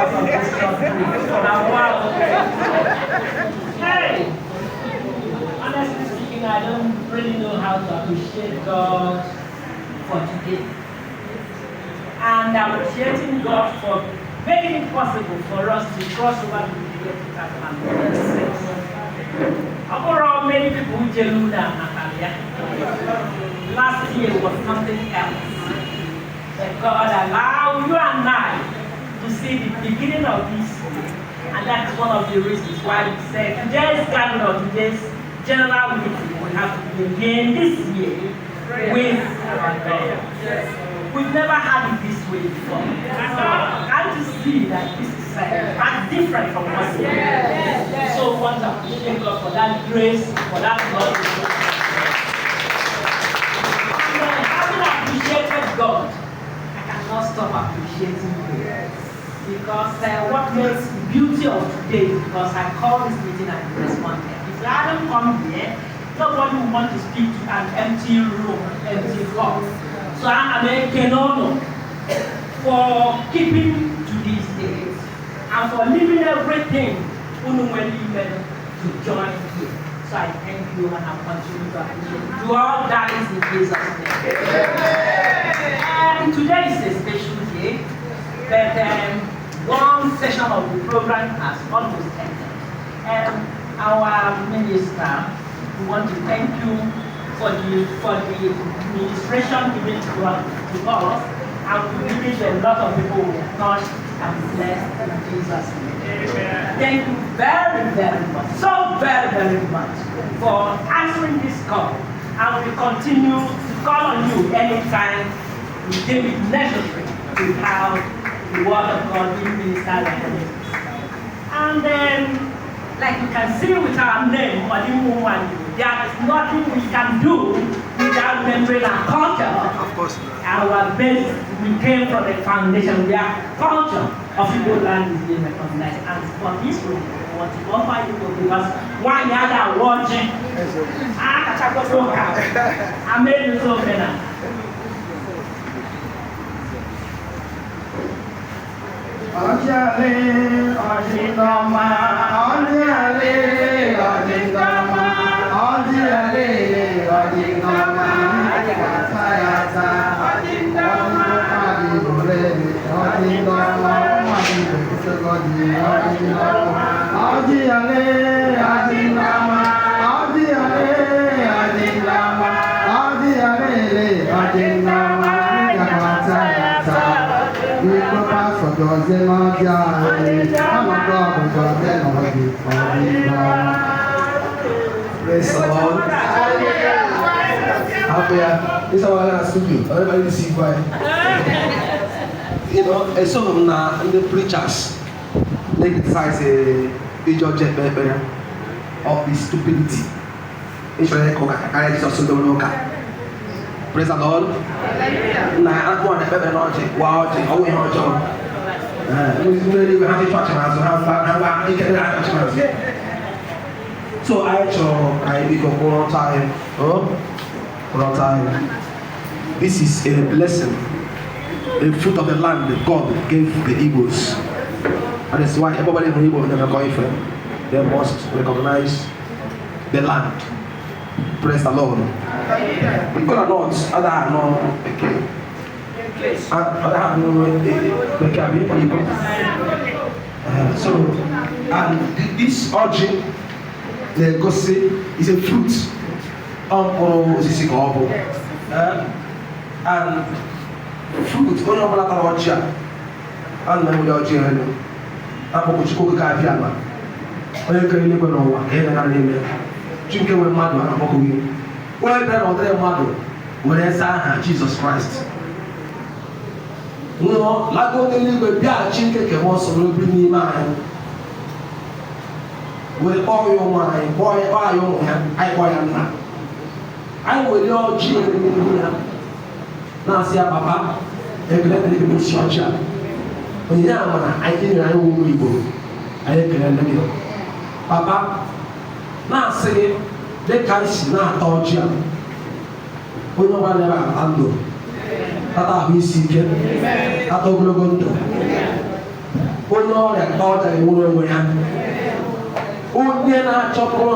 because of this short brief. Wow. Hey! Honestly speaking, I don't really know how to appreciate God for today. And appreciating God for making it possible for us to cross over to the year 2026. Overall, many people who do that. Last year was something else. That God allowed you and I to see the beginning of this year. And that is one of the reasons why we said today's gathering or today's general meeting will have to begin this year with our prayer. We've never had it this way before. And to see that this is different from what we did. So we want to appreciate God for that grace, for that love. And having appreciated God, I cannot stop appreciating you. Because what makes the beauty of today is because I call this meeting and respond here. If I don't come here, nobody will want to speak to an empty room, empty hall. So I am a Kenono for keeping to these days and for leaving everything to join here. So I thank you and I continue to appreciate you. Do all that is in Jesus' name. And today is a special day, but one session of the program has almost ended. And our minister, we want to thank you for the administration given to us, and we believe a lot of people will be touched and blessed in Jesus' name. Thank you very, very much, so very, very much for answering this call. And we continue to call on you anytime we deem it necessary to have the word of God being ministered like this. And then, like you can see with our name, Odimma, there is nothing we can do without remembering our culture. Of course. Our base, we came from the foundation where culture of Igbo land is being recognized. And for this reason, we want to offer you because one other watching, I made you so many. Ojale, Odimma, Ojale, Odimma, Ojale, Odimma, Sayasa, Odimma, Odimma, Praise the Lord. This is our last studio. Everybody receive quiet. You know, a song of the preachers they criticize a judge of the stupidity. Praise the Lord. Now, I'm going to be an wow, so I make a one time. One time. This is a blessing, a fruit of the land that God gave the Igbos. And that's why everybody in Igbo never going for they must recognize the land. Praise the Lord. People are not, other are not okay. Other are not they can be people. So, and this origin, the gossip is a fruit of this gospel. And fruit, only of that orchard, and then we are journey. I'm going to go to Gaviana. Only can you go on here and I drink away mother and I'm going. Well, then, or their mother, when I saw Jesus Christ. No, like only with that chinke can also bring me mine. With all your mind, boy, by your hand, I boy am not. I will your G now see Papa, and let me be structure. When you are, I think I will Igbo. I can let you. Papa, now say, they can't see now, told you. We know what never handle. Tata we seek it. Tato glogondo. onye ọrịa ka ọ chara enwere onwe ya onye na-achọkọ